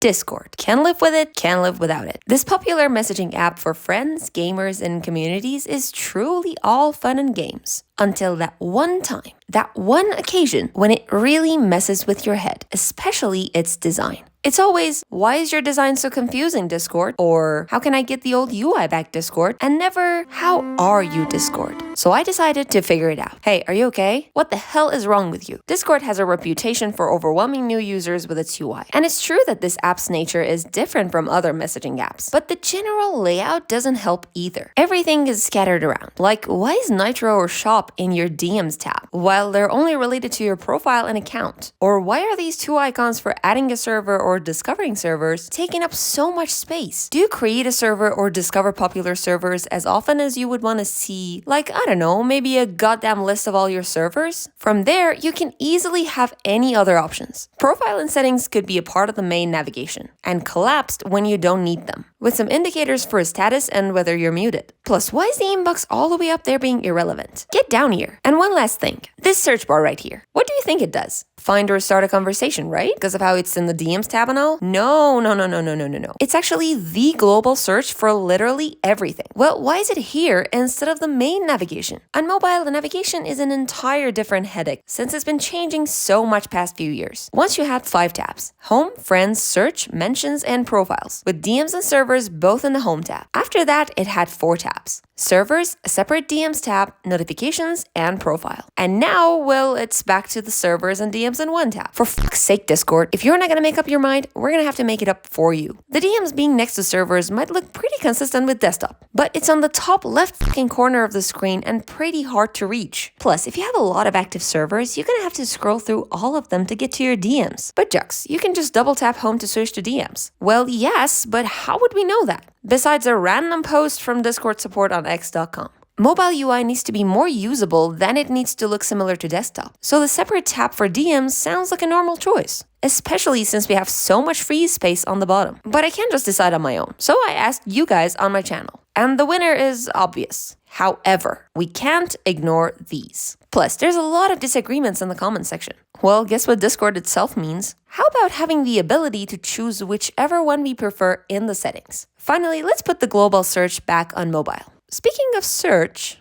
Discord. Can't live with it, can't live without it. This popular messaging app for friends, gamers, and communities is truly all fun and games. Until that one time, that one occasion when it really messes with your head, especially its design. It's always, why is your design so confusing, Discord? Or, how can I get the old UI back, Discord? And never, how are you, Discord? So I decided to figure it out. Hey, are you okay? What the hell is wrong with you? Discord has a reputation for overwhelming new users with its UI. And it's true that this app's nature is different from other messaging apps. But the general layout doesn't help either. Everything is scattered around. Like, why is Nitro or Shop in your DMs tab, while they're only related to your profile and account? Or why are these two icons for adding a server or discovering servers taking up so much space? Do you create a server or discover popular servers as often as you would want to see, like, I don't know, maybe a goddamn list of all your servers? From there, you can easily have any other options. Profile and settings could be a part of the main navigation, and collapsed when you don't need them, with some indicators for status and whether you're muted. Plus, why is the inbox all the way up there being irrelevant? Get down here. And one last thing, this search bar right here. What do you think it does? Find or start a conversation, right? Because of how it's in the DMs tab and all? No. It's actually the global search for literally everything. Well, why is it here instead of the main navigation? On mobile, the navigation is an entire different headache since it's been changing so much past few years. Once you had 5 tabs: home, friends, search, mentions, and profiles, with DMs and servers both in the home tab. After that, it had 4 tabs: servers, a separate DMs tab, notifications, and profile. And now, well, it's back to the servers and DMs in one tab. For fuck's sake, Discord, if you're not gonna make up your mind, we're gonna have to make it up for you. The DMs being next to servers might look pretty consistent with desktop, but it's on the top left fucking corner of the screen and pretty hard to reach. Plus, if you have a lot of active servers, you're gonna have to scroll through all of them to get to your DMs. But Jux, you can just double tap home to switch to DMs. Well, yes, but how would we know that? Besides a random post from Discord support on x.com. Mobile UI needs to be more usable than it needs to look similar to desktop. So the separate tab for DMs sounds like a normal choice, especially since we have so much free space on the bottom. But I can't just decide on my own. So I asked you guys on my channel, and the winner is obvious. However, we can't ignore these. Plus, there's a lot of disagreements in the comments section. Well, guess what Discord itself means? How about having the ability to choose whichever one we prefer in the settings? Finally, let's put the global search back on mobile. Speaking of search,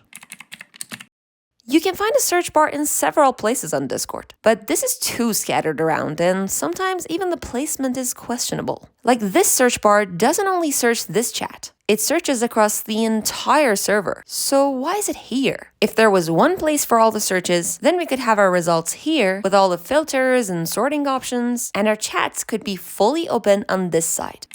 you can find a search bar in several places on Discord, but this is too scattered around and sometimes even the placement is questionable. Like, this search bar doesn't only search this chat, it searches across the entire server. So why is it here? If there was one place for all the searches, then we could have our results here with all the filters and sorting options, and our chats could be fully open on this side.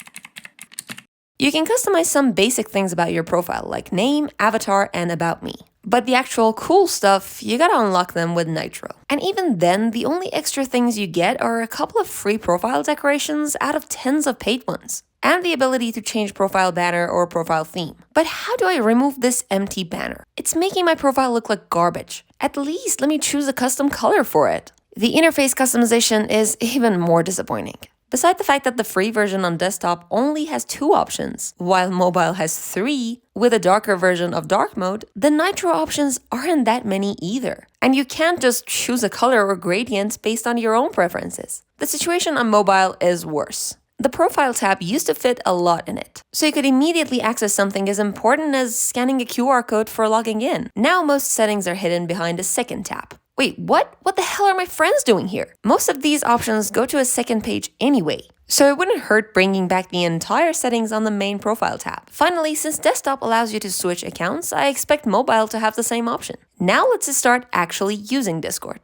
You can customize some basic things about your profile, like name, avatar, and about me. But the actual cool stuff, you gotta unlock them with Nitro. And even then, the only extra things you get are a couple of free profile decorations out of tens of paid ones, and the ability to change profile banner or profile theme. But how do I remove this empty banner? It's making my profile look like garbage. At least let me choose a custom color for it. The interface customization is even more disappointing. Beside the fact that the free version on desktop only has 2 options, while mobile has 3, with a darker version of dark mode, the Nitro options aren't that many either. And you can't just choose a color or gradient based on your own preferences. The situation on mobile is worse. The profile tab used to fit a lot in it, so you could immediately access something as important as scanning a QR code for logging in. Now most settings are hidden behind a second tab. Wait, what? What the hell are my friends doing here? Most of these options go to a second page anyway, so it wouldn't hurt bringing back the entire settings on the main profile tab. Finally, since desktop allows you to switch accounts, I expect mobile to have the same option. Now let's start actually using Discord.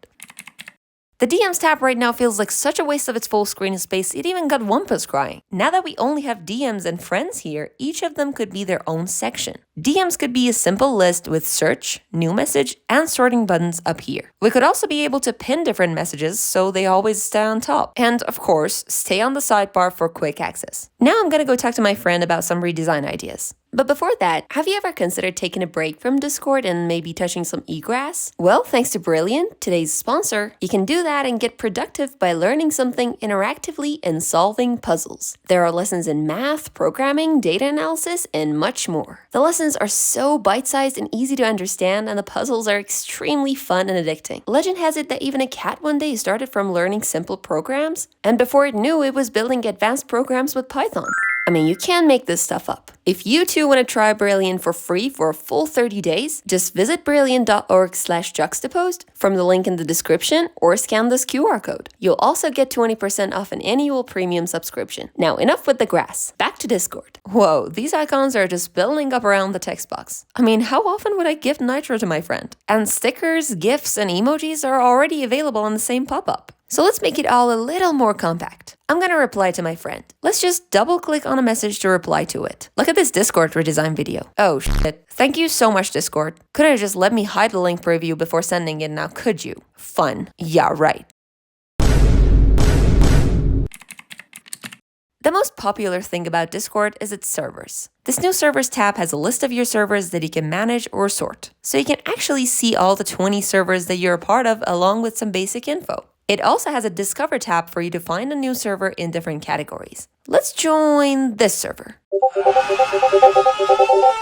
The DMs tab right now feels like such a waste of its full screen space, it even got Wumpus crying. Now that we only have DMs and friends here, each of them could be their own section. DMs could be a simple list with search, new message, and sorting buttons up here. We could also be able to pin different messages so they always stay on top. And of course, stay on the sidebar for quick access. Now I'm gonna go talk to my friend about some redesign ideas. But before that, have you ever considered taking a break from Discord and maybe touching some egrass? Well, thanks to Brilliant, today's sponsor, you can do that and get productive by learning something interactively and solving puzzles. There are lessons in math, programming, data analysis, and much more. The lessons are so bite-sized and easy to understand, and the puzzles are extremely fun and addicting. Legend has it that even a cat one day started from learning simple programs, and before it knew, it was building advanced programs with Python. I mean, you can make this stuff up. If you too want to try Brilliant for free for a full 30 days, just visit brilliant.org/juxtaposed from the link in the description or scan this QR code. You'll also get 20% off an annual premium subscription. Now, enough with the grass. Back to Discord. Whoa, these icons are just building up around the text box. I mean, how often would I gift Nitro to my friend? And stickers, GIFs, and emojis are already available on the same pop-up. So let's make it all a little more compact. I'm gonna reply to my friend. Let's just double-click on a message to reply to it. Look at this Discord redesign video. Oh shit. Thank you so much, Discord. Couldn't have just let me hide the link preview before sending it now, could you? Fun. Yeah, right. The most popular thing about Discord is its servers. This new servers tab has a list of your servers that you can manage or sort. So you can actually see all the 20 servers that you're a part of along with some basic info. It also has a Discover tab for you to find a new server in different categories. Let's join this server.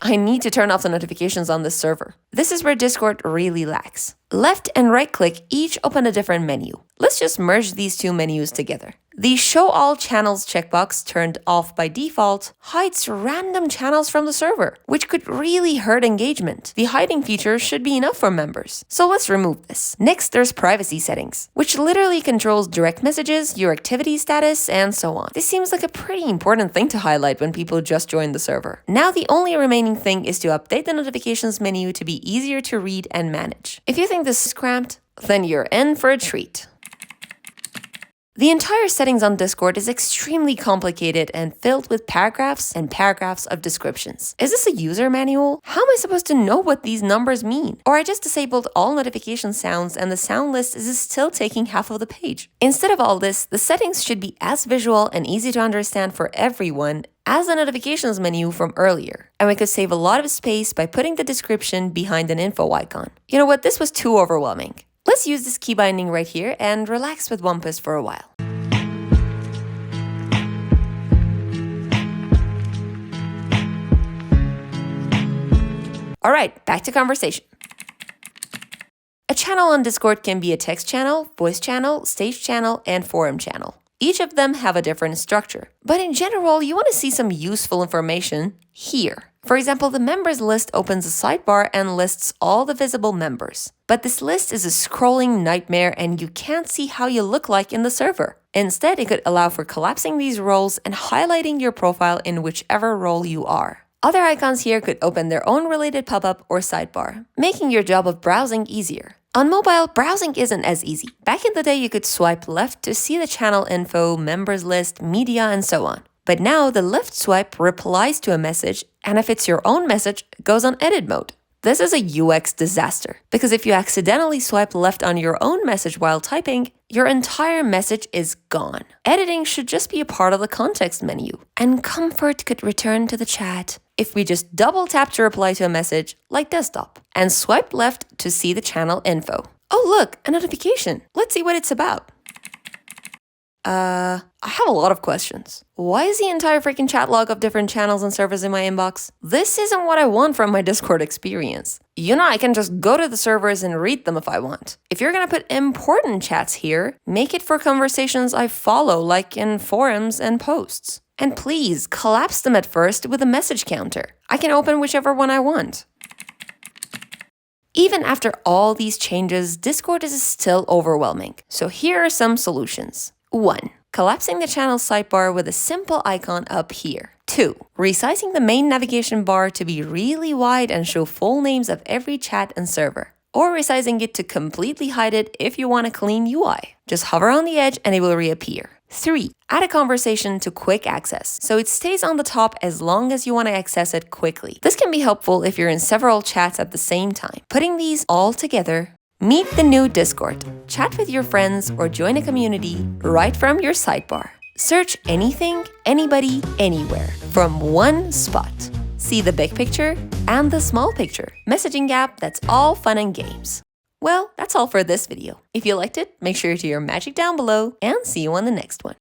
I need to turn off the notifications on this server. This is where Discord really lacks. Left and right click each open a different menu. Let's just merge these two menus together. The Show All Channels checkbox, turned off by default, hides random channels from the server, which could really hurt engagement. The hiding feature should be enough for members. So let's remove this. Next, there's privacy settings, which literally controls direct messages, your activity status, and so on. This seems like a pretty important thing to highlight when people just join the server. Now the only remaining thing is to update the notifications menu to be easier to read and manage. If you think this is cramped, then you're in for a treat. The entire settings on Discord is extremely complicated and filled with paragraphs and paragraphs of descriptions. Is this a user manual? How am I supposed to know what these numbers mean? Or I just disabled all notification sounds and the sound list is still taking half of the page. Instead of all this, the settings should be as visual and easy to understand for everyone as the notifications menu from earlier. And we could save a lot of space by putting the description behind an info icon. You know what? This was too overwhelming. Let's use this key binding right here and relax with Wumpus for a while. All right, back to conversation. A channel on Discord can be a text channel, voice channel, stage channel, and forum channel. Each of them have a different structure. But in general, you want to see some useful information here. For example, the members list opens a sidebar and lists all the visible members. But this list is a scrolling nightmare and you can't see how you look like in the server. Instead, it could allow for collapsing these roles and highlighting your profile in whichever role you are. Other icons here could open their own related pop-up or sidebar, making your job of browsing easier. On mobile, browsing isn't as easy. Back in the day, you could swipe left to see the channel info, members list, media, and so on. But now the left swipe replies to a message, and if it's your own message, it goes on edit mode. This is a UX disaster, because if you accidentally swipe left on your own message while typing, your entire message is gone. Editing should just be a part of the context menu, and comfort could return to the chat if we just double tap to reply to a message, like desktop, and swipe left to see the channel info. Oh look, a notification. Let's see what it's about. I have a lot of questions. Why is the entire freaking chat log of different channels and servers in my inbox? This isn't what I want from my Discord experience. You know, I can just go to the servers and read them if I want. If you're gonna put important chats here, make it for conversations I follow, like in forums and posts. And please, collapse them at first with a message counter. I can open whichever one I want. Even after all these changes, Discord is still overwhelming. So here are some solutions. 1. Collapsing the channel sidebar with a simple icon up here. 2. Resizing the main navigation bar to be really wide and show full names of every chat and server. Or resizing it to completely hide it if you want a clean UI. Just hover on the edge and it will reappear. 3. Add a conversation to quick access, so it stays on the top as long as you want to access it quickly. This can be helpful if you're in several chats at the same time. Putting these all together, meet the new Discord. Chat with your friends or join a community right from your sidebar. Search anything, anybody, anywhere from one spot. See the big picture and the small picture. Messaging app that's all fun and games. Well, that's all for this video. If you liked it, make sure to do your magic down below and see you on the next one.